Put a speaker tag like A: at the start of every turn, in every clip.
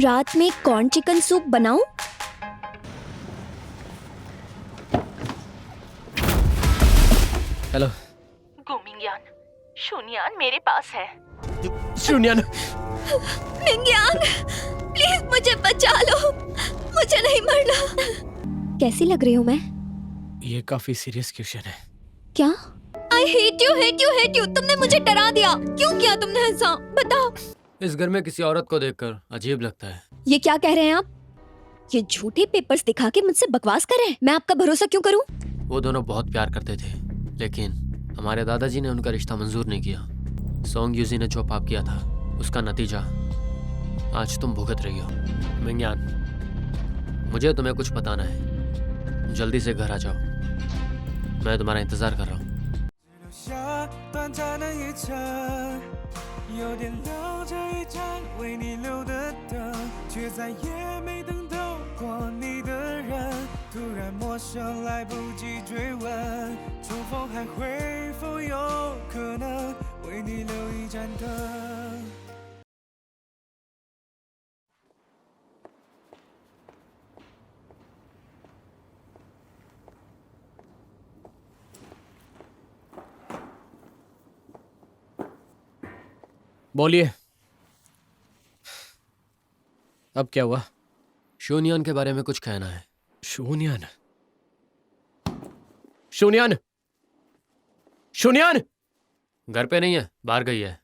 A: रात में corn chicken soup बनाऊं?
B: हेलो
C: गुमिंगयान, शुनयान मेरे पास है।
B: शुन्यान,
A: मिंगयांग, प्लीज मुझे बचा लो, मुझे नहीं मरना। कैसी लग रही हूँ मैं?
B: ये काफी सीरियस क्वेश्चन है।
A: क्या? I hate you, hate you, hate you. तुमने मुझे डरा दिया। क्यों किया तुमने ऐसा? बताओ।
B: इस घर में किसी औरत को देखकर अजीब लगता है।
A: ये क्या कह रहे हैं आप? ये झूठे पेपर्स दिखा के मुझसे बकवास कर रहे हैं। मैं आपका भरोसा क्यों करूं?
B: वो दोनों बहुत प्यार करते थे, लेकिन हमारे दादाजी ने उनका रिश्ता मंजूर नहीं किया। सोंग यूजी ने जो पाप किया था, उसका नतीजा आज तुम भुगत रही हो। मिंगयान, मुझे तुम्हें कुछ बताना है। जल्दी से घर आ जाओ, मैं तुम्हारा इंतजार कर रहा हूँ।
D: 短暂的一程，有点留着一盏为你留的灯，却再也没等到过你的人。突然陌生，来不及追问，重逢还会否有可能为你留一盏灯？
B: बोलिए, अब क्या हुआ? शून्यान के बारे में कुछ कहना है। शून्यान, शून्यान, शून्यान घर पे नहीं है, बाहर गई है।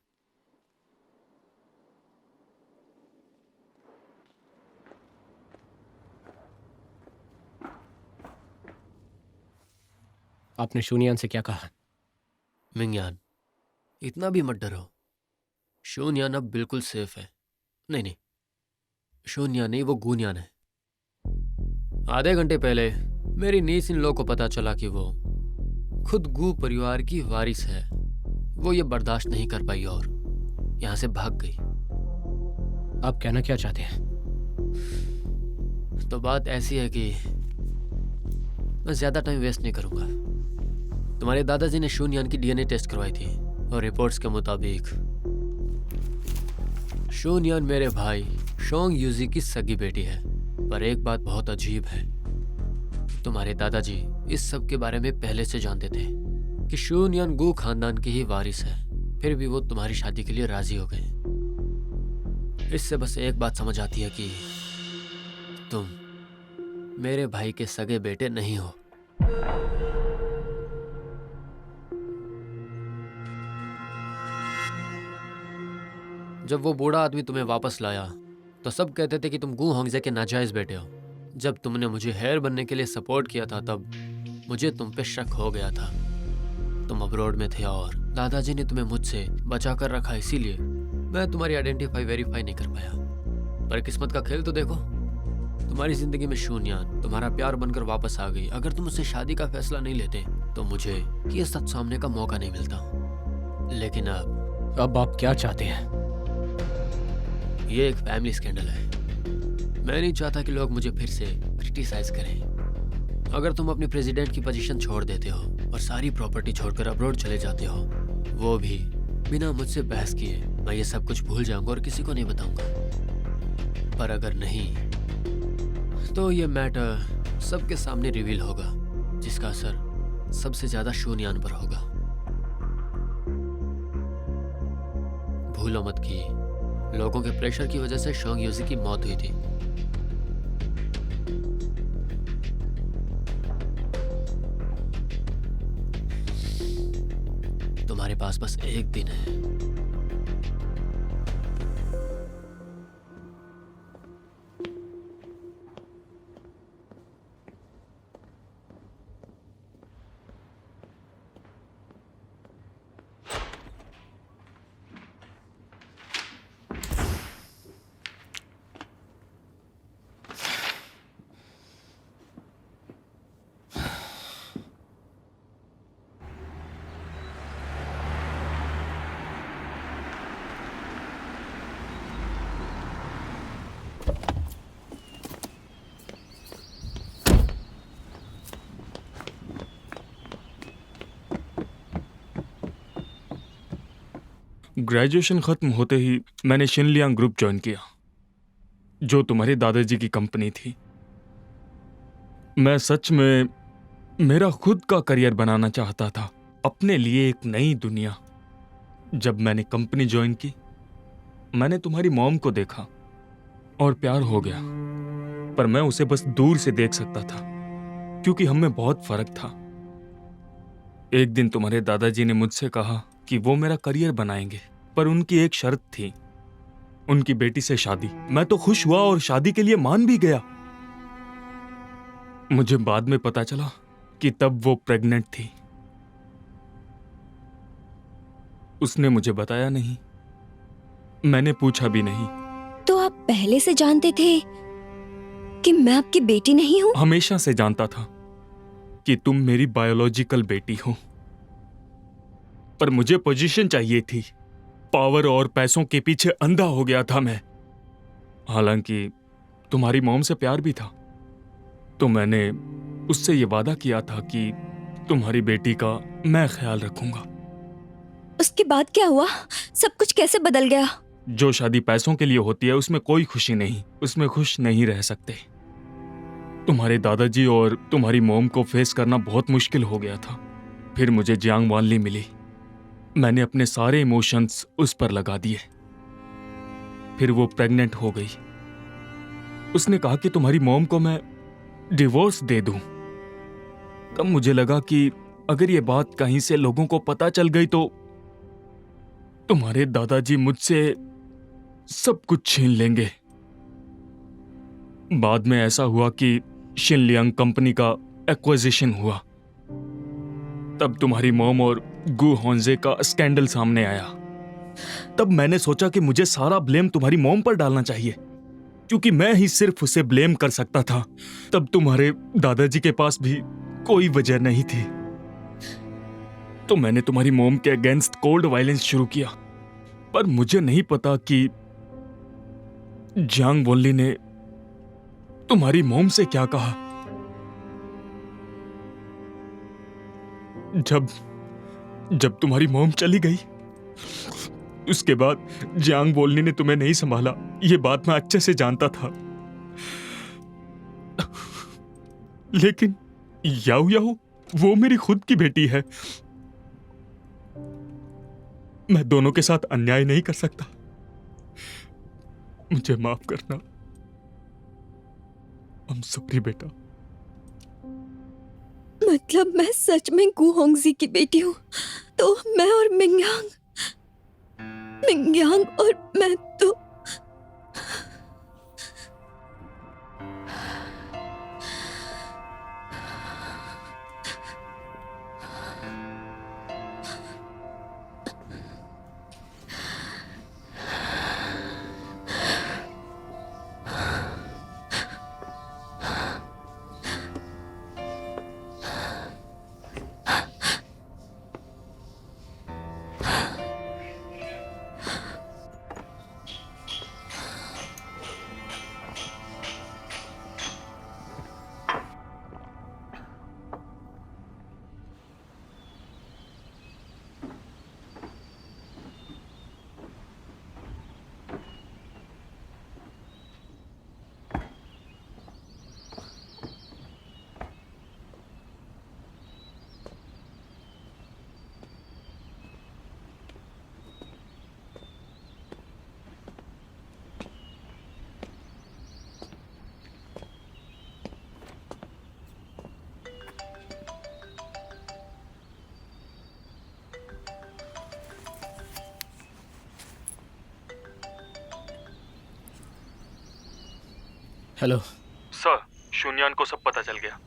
B: आपने शून्यान से क्या कहा? मिंगयान, इतना भी मत डरो। शून्यान अब बिल्कुल सेफ है। नहीं नहीं, शून्यान नहीं, वो गून्यान है। आधे घंटे पहले मेरी नीस इन लोगों को पता चला कि वो खुद गू परिवार की वारिस है। वो ये बर्दाश्त नहीं कर पाई और यहां से भाग गई। आप कहना क्या चाहते हैं? तो बात ऐसी है कि मैं ज्यादा टाइम वेस्ट नहीं करूंगा। तुम्हारे दादाजी ने शून्यान की डीएनए टेस्ट करवाई थी और रिपोर्ट्स के मुताबिक शून्यान मेरे भाई शोंग यूजी की सगी बेटी है। पर एक बात बहुत अजीब है, तुम्हारे दादाजी इस सब के बारे में पहले से जानते थे कि शून्यान गू खानदान की ही वारिस है। फिर भी वो तुम्हारी शादी के लिए राजी हो गए। इससे बस एक बात समझ आती है कि तुम मेरे भाई के सगे बेटे नहीं हो। जब वो बूढ़ा आदमी तुम्हें वापस लाया तो सब कहते थे कि तुम गू होंगजे के नाजायज बेटे हो। जब तुमने मुझे हेयर बनने के लिए सपोर्ट किया था तब मुझे तुम पे शक हो गया था। तुम अब्रॉड में थे और दादाजी ने तुम्हें मुझसे बचा कर रखा, इसीलिए मैं तुम्हारी आइडेंटिफाई वेरीफाई नहीं कर पाया। पर किस्मत का खेल तो देखो, तुम्हारी जिंदगी में शून्यान तुम्हारा प्यार बनकर वापस आ गई। अगर तुम उससे शादी का फैसला नहीं लेते तो मुझे ये सच सामने का मौका नहीं मिलता। लेकिन अब आप क्या चाहते हैं? ये एक फैमिली स्कैंडल है। मैं नहीं चाहता कि लोग मुझे फिर से क्रिटिसाइज करें। अगर तुम अपनी प्रेसिडेंट की पोजीशन छोड़ देते हो और सारी प्रॉपर्टी छोड़कर अब्रॉड चले जाते हो, वो भी बिना मुझसे बहस किए, मैं ये सब कुछ भूल जाऊंगा और किसी को नहीं बताऊंगा। पर अगर नहीं तो ये मैटर सबके सामने रिवील होगा, जिसका असर सबसे ज्यादा शून्यान पर होगा। भूलो मत कि लोगों के प्रेशर की वजह से शोंग यूजी की मौत हुई थी। तुम्हारे पास बस एक दिन है।
E: ग्रेजुएशन ख़त्म होते ही मैंने शिनलियांग ग्रुप ज्वाइन किया। जो तुम्हारे दादाजी की कंपनी थी। मैं सच में मेरा खुद का करियर बनाना चाहता था, अपने लिए एक नई दुनिया। जब मैंने कंपनी ज्वाइन की, मैंने तुम्हारी मॉम को देखा और प्यार हो गया, पर मैं उसे बस दूर से देख सकता था क्योंकि हम में बहुत फर्क था। एक दिन तुम्हारे दादाजी ने मुझसे कहा कि वो मेरा करियर बनाएंगे, पर उनकी एक शर्त थी, उनकी बेटी से शादी। मैं तो खुश हुआ और शादी के लिए मान भी गया। मुझे बाद में पता चला कि तब वो प्रेग्नेंट थी। उसने मुझे बताया नहीं, मैंने पूछा भी नहीं।
A: तो आप पहले से जानते थे कि मैं आपकी बेटी नहीं हूँ?
E: हमेशा से जानता था कि तुम मेरी बायोलॉजिकल बेटी हो, पर मुझे पोजीशन चाहिए थी। पावर और पैसों के पीछे अंधा हो गया था मैं। हालांकि तुम्हारी मॉम से प्यार भी था, तो मैंने उससे ये वादा किया था कि तुम्हारी बेटी का मैं ख्याल रखूंगा।
A: उसके बाद क्या हुआ? सब कुछ कैसे बदल गया?
E: जो शादी पैसों के लिए होती है उसमें कोई खुशी नहीं, उसमें खुश नहीं रह सकते। तुम्हारे दादाजी और तुम्हारी मॉम को फेस करना बहुत मुश्किल हो गया था। फिर मुझे जियांग वानली मिली, मैंने अपने सारे इमोशंस उस पर लगा दिए। फिर वो प्रेग्नेंट हो गई। उसने कहा कि तुम्हारी मॉम को मैं डिवोर्स दे दूं। तब मुझे लगा कि अगर ये बात कहीं से लोगों को पता चल गई तो तुम्हारे दादाजी मुझसे सब कुछ छीन लेंगे। बाद में ऐसा हुआ कि शिनलियांग कंपनी का एक्विजिशन हुआ। तब तुम्हारी मॉम और गु होंजे का स्कैंडल सामने आया। तब मैंने सोचा कि मुझे सारा ब्लेम तुम्हारी मॉम पर डालना चाहिए, क्योंकि मैं ही सिर्फ उसे ब्लेम कर सकता था। तब तुम्हारे दादाजी के पास भी कोई वजह नहीं थी, तो मैंने तुम्हारी मॉम के अगेंस्ट कोल्ड वायलेंस शुरू किया। पर मुझे नहीं पता कि जियांग वनली ने तुम्हारी मॉम से क्या कहा। जब तुम्हारी मॉम चली गई, उसके बाद जियांग वनली ने तुम्हें नहीं संभाला। ये बात मैं अच्छे से जानता था, लेकिन याओ याओ वो मेरी खुद की बेटी है। मैं दोनों के साथ अन्याय नहीं कर सकता। मुझे माफ करना। I'm sorry बेटा।
A: मतलब मैं सच में गु होंगजी की बेटी हूँ? तो मैं और मिंगयांग और मैं तो
B: हेलो
E: सर, शुन्यान को सब पता चल गया।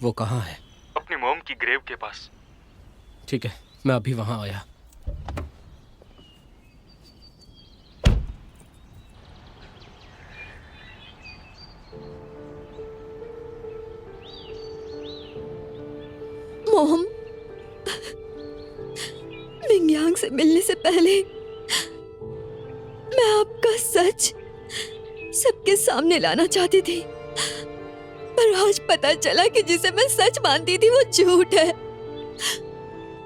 B: वो कहाँ है?
E: अपनी मॉम की ग्रेव के पास।
B: ठीक है, मैं अभी वहां आया।
A: मोम, मिंगयांग से मिलने से पहले मैं आपका सच सबके सामने लाना चाहती थी, पर आज पता चला कि जिसे मैं सच मानती थी वो झूठ है।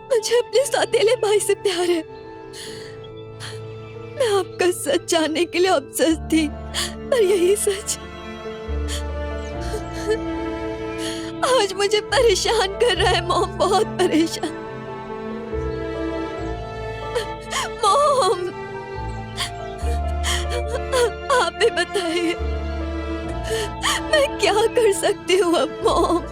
A: मुझे अपने सौतेले भाई से प्यार है। मैं आपका सच जानने के लिए ऑब्सेस थी, पर यही सच आज मुझे परेशान कर रहा है मॉम, बहुत परेशान। मॉम, आप ही बताइए मैं क्या कर सकती हूँ अब मॉम?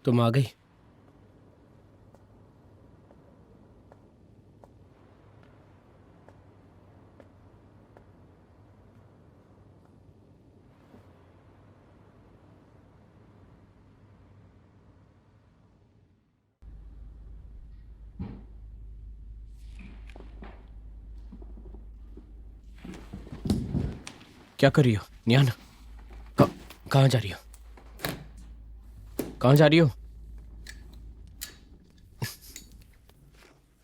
F: तुम आ गई? क्या कर रही हो नियान? कहाँ जा रही हो? कहाँ जा रही हो?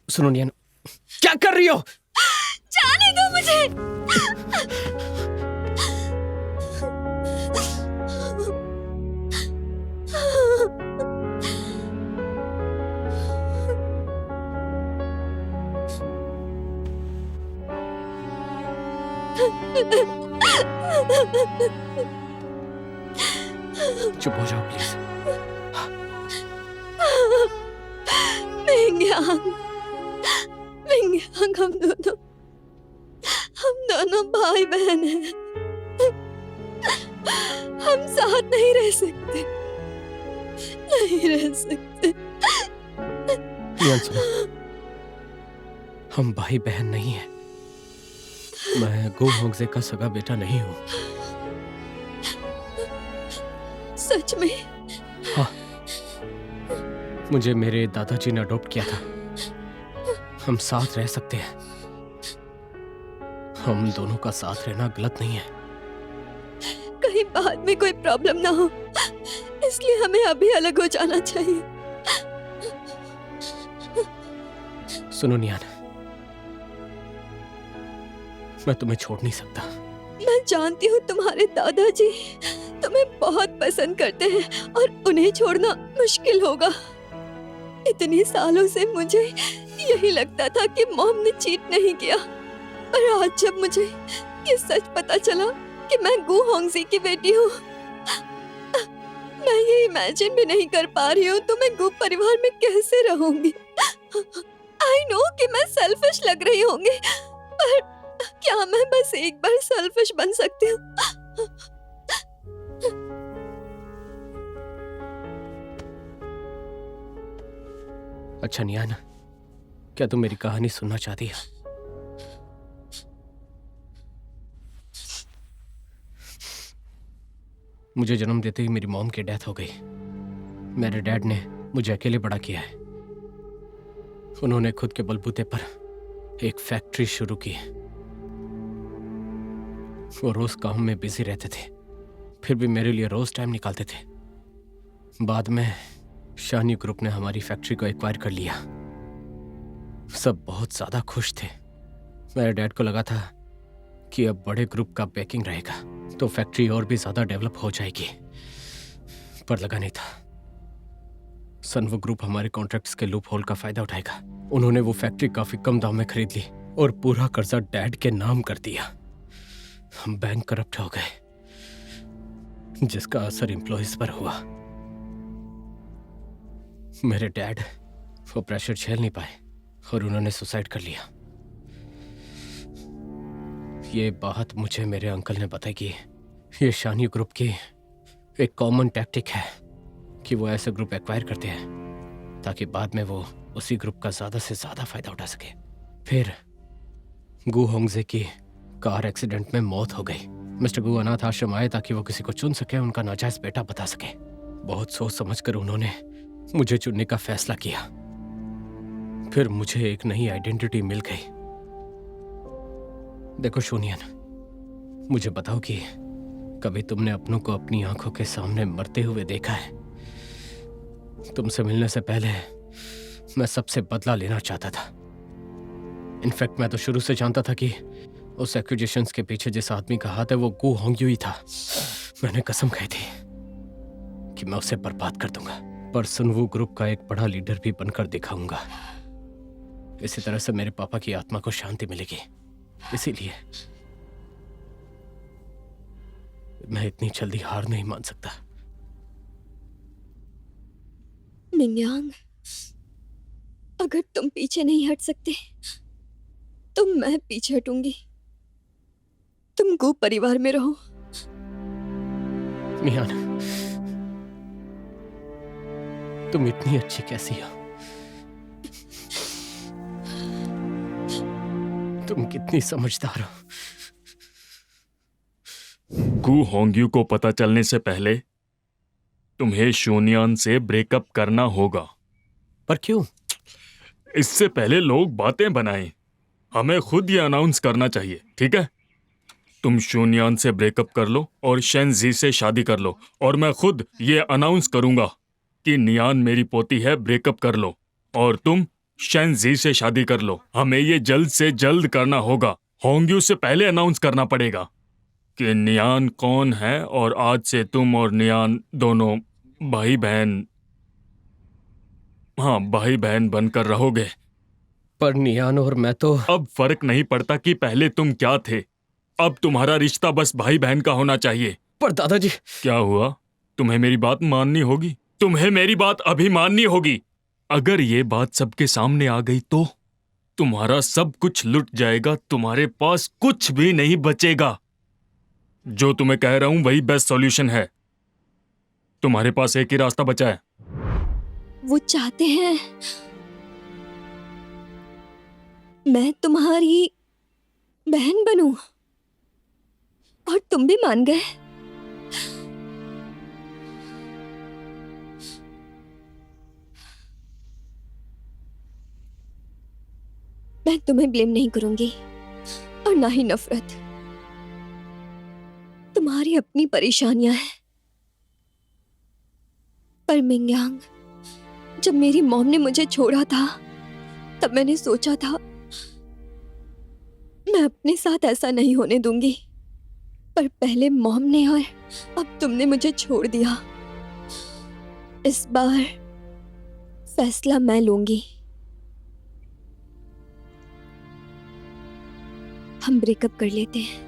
F: सुनो नियान, क्या कर रही हो?
A: जाने दो मुझे।
F: चुप हो जाओ प्लीज।
A: मिंगयांग, मिंगयांग, हम दोनों भाई बहन हैं। हम साथ नहीं रह सकते, नहीं रह सकते।
F: नियान सुनो, हम भाई बहन नहीं हैं। मैं गो होंगजे का सगा बेटा नहीं हूँ।
A: सच में?
F: हाँ, मुझे मेरे दादाजी ने अडॉप्ट किया था। हम साथ रह सकते हैं। हम दोनों का साथ रहना गलत नहीं है।
A: कहीं बाद में कोई प्रॉब्लम ना हो, इसलिए हमें अभी अलग हो जाना चाहिए।
F: सुनो नियान, मैं तुम्हें छोड़ नहीं सकता।
A: मैं जानती हूँ तुम्हारे दादाजी तुम्हें बहुत पसंद करते हैं और उन्हें छोड़ना मुश्किल होगा। इतने सालों से मुझे यही लगता था कि मॉम ने चीट नहीं किया, पर आज जब मुझे ये सच पता चला कि मैं गु होंगजी की बेटी हूँ, मैं ये इमेजिन भी नहीं कर पा रही हूँ तो मैं गु परिवार में कैसे रहूंगी। आई नो कि मैं सेल्फिश लग रही होंगी, पर क्या मैं बस एक बार सेल्फिश बन सकती हूँ?
F: अच्छा नियान, क्या तुम मेरी कहानी सुनना चाहती है? मुझे जन्म देते ही मेरी मॉम की डेथ हो गई। मेरे डैड ने मुझे अकेले बड़ा किया है। उन्होंने खुद के बलबूते पर एक फैक्ट्री शुरू की। वो रोज काम में बिजी रहते थे, फिर भी मेरे लिए रोज टाइम निकालते थे। बाद में शानी ग्रुप ने हमारी फैक्ट्री को एक्वायर कर लिया। सब बहुत ज्यादा खुश थे। मेरे डैड को लगा था कि अब बड़े ग्रुप का बैकिंग रहेगा तो फैक्ट्री और भी ज्यादा डेवलप हो जाएगी, पर लगा नहीं था। सनवो ग्रुप हमारे कॉन्ट्रैक्ट्स के लूप होल का फायदा उठाएगा। उन्होंने वो फैक्ट्री काफी कम दाम में खरीद ली और पूरा कर्जा डैड के नाम कर दिया। हम बैंक करप्ट हो गए, जिसका असर एम्प्लॉयज पर हुआ। मेरे डैड वो प्रेशर झेल नहीं पाए और उन्होंने सुसाइड कर लिया। ये बात मुझे मेरे अंकल ने बताई कि ये शानी ग्रुप की एक कॉमन टैक्टिक है कि वो ऐसे ग्रुप एक्वायर करते हैं ताकि बाद में वो उसी ग्रुप का ज्यादा से ज्यादा फायदा उठा सके। फिर गु होंगजे की कार एक्सीडेंट में मौत हो गई। मिस्टर गु अनाथ आश्रम आए ताकि वो किसी को चुन सके, उनका नाजायज बेटा बता सके। बहुत सोच समझकर उन्होंने मुझे चुनने का फैसला किया। फिर मुझे एक नई आइडेंटिटी मिल गई। देखो शूनियन, मुझे बताओ कि कभी तुमने अपनों को अपनी आंखों के सामने मरते हुए देखा है? तुमसे मिलने से पहले मैं सबसे बदला लेना चाहता था। इनफैक्ट मैं तो शुरू से जानता था कि उस एक्यूजेशंस के पीछे जिस आदमी का हाथ है वो गु होंग्यू ही था। मैंने कसम खाई थी कि मैं उसे बर्बाद कर दूंगा, पर सुनवू ग्रुप का एक बड़ा लीडर भी बनकर दिखाऊंगा। इसी तरह से मेरे पापा की आत्मा को शांति मिलेगी। इसीलिए मैं इतनी जल्दी हार नहीं मान सकता।
A: मिंगयांग, अगर तुम पीछे नहीं हट सकते तो मैं पीछे हटूंगी। तुम गु परिवार में रहो।
F: मियान, तुम इतनी अच्छी कैसी हो? तुम कितनी समझदार हो।
E: गु होंग्यू को पता चलने से पहले तुम्हें शून्यान से ब्रेकअप करना होगा।
F: पर क्यों?
E: इससे पहले लोग बातें बनाएं, हमें खुद ये अनाउंस करना चाहिए, ठीक है? तुम शून्यान से ब्रेकअप कर लो और शेनजी से शादी कर लो, और मैं खुद ये अनाउंस करूंगा कि नियान मेरी पोती है, ब्रेकअप कर लो, और तुम शेनजी से शादी कर लो। हमें ये जल्द से जल्द करना होगा। होंग्यू से पहले अनाउंस करना पड़ेगा कि नियान कौन है, और आज से तुम और नियान दोनों भाई बहन, हाँ, भाई बहन बनकर रहोगे।
F: पर नियान और मैं तो...
E: अब फर्क नहीं पड़ता कि पहले तुम क्या थे। अब तुम्हारा रिश्ता बस भाई बहन का होना चाहिए।
F: पर दादाजी...
E: क्या हुआ? तुम्हें मेरी बात माननी होगी। तुम्हें मेरी बात अभी माननी होगी। अगर ये बात सबके सामने आ गई तो तुम्हारा सब कुछ लुट जाएगा, तुम्हारे पास कुछ भी नहीं बचेगा। जो तुम्हें कह रहा हूं वही बेस्ट सॉल्यूशन है। तुम्हारे पास एक ही रास्ता बचा है।
A: वो चाहते हैं मैं तुम्हारी बहन बनूं, और तुम भी मान गए। मैं तुम्हें ब्लेम नहीं करूंगी और ना ही नफरत। तुम्हारी अपनी परेशानियां हैं। पर मिंगयांग, जब मेरी मॉम ने मुझे छोड़ा था तब मैंने सोचा था मैं अपने साथ ऐसा नहीं होने दूंगी। पर पहले मॉम ने और अब तुमने मुझे छोड़ दिया। इस बार फैसला मैं लूंगी। हम ब्रेकअप कर लेते हैं।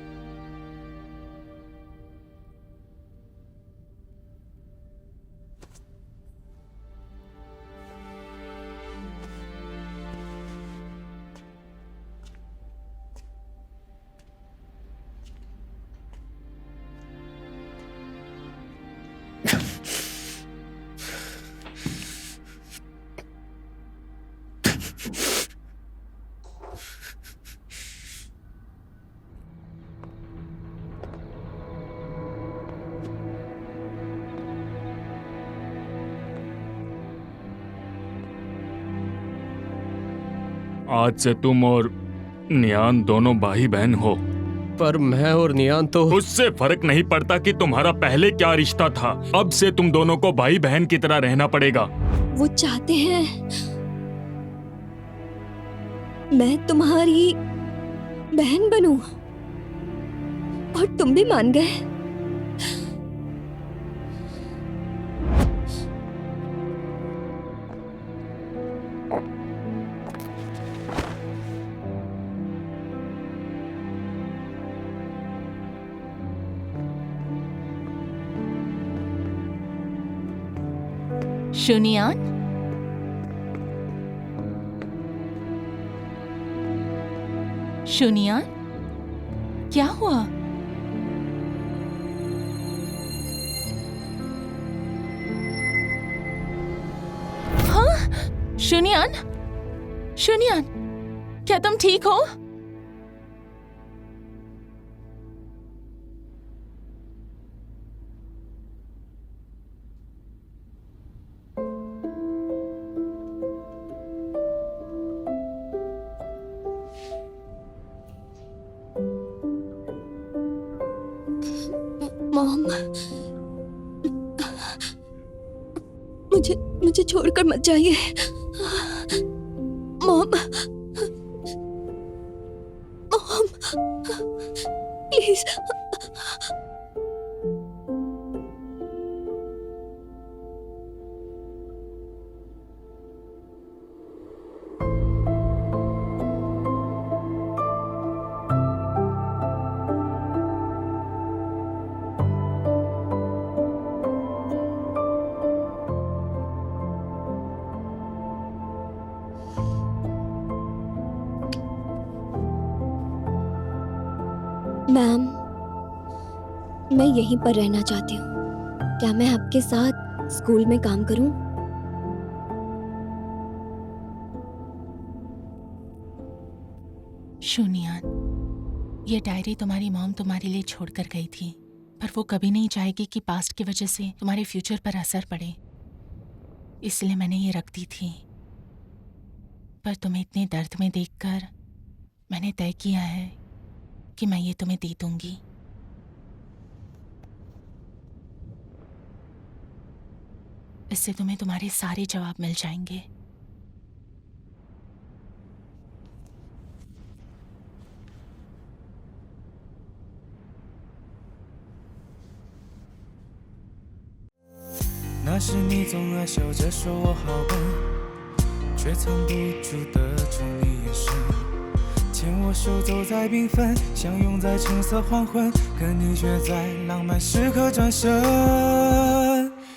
E: आज से तुम और नियान दोनों भाई बहन हो।
F: पर मैं और नियान तो...
E: उससे फर्क नहीं पड़ता कि तुम्हारा पहले क्या रिश्ता था। अब से तुम दोनों को भाई बहन की तरह रहना पड़ेगा।
A: वो चाहते हैं मैं तुम्हारी बहन बनूं, और तुम भी मान गए।
C: शुनियान, शुनियान, क्या हुआ? हाँ, शुनियान, शुनियान, क्या तुम ठीक हो?
A: मॉम, मुझे मुझे छोड़कर मत जाइए। Mom, mom, please. मैम, मैं यहीं पर रहना चाहती हूँ। क्या मैं आपके साथ स्कूल में काम करूँ?
C: शुनियान, ये डायरी तुम्हारी मॉम तुम्हारे लिए छोड़कर गई थी, पर वो कभी नहीं चाहेगी कि पास्ट की वजह से तुम्हारे फ्यूचर पर असर पड़े, इसलिए मैंने ये रख दी थी। पर तुम्हें इतने दर्द में देखकर मैंने तय किया है कि मैं ये तुम्हें दे दूंगी। इससे तुम्हें तुम्हारे सारे जवाब मिल जाएंगे।
D: 那时你总爱笑着说我好笨，却藏不住的宠溺眼神。牵我手走在缤纷，相拥在橙色黄昏，可你却在浪漫时刻转身。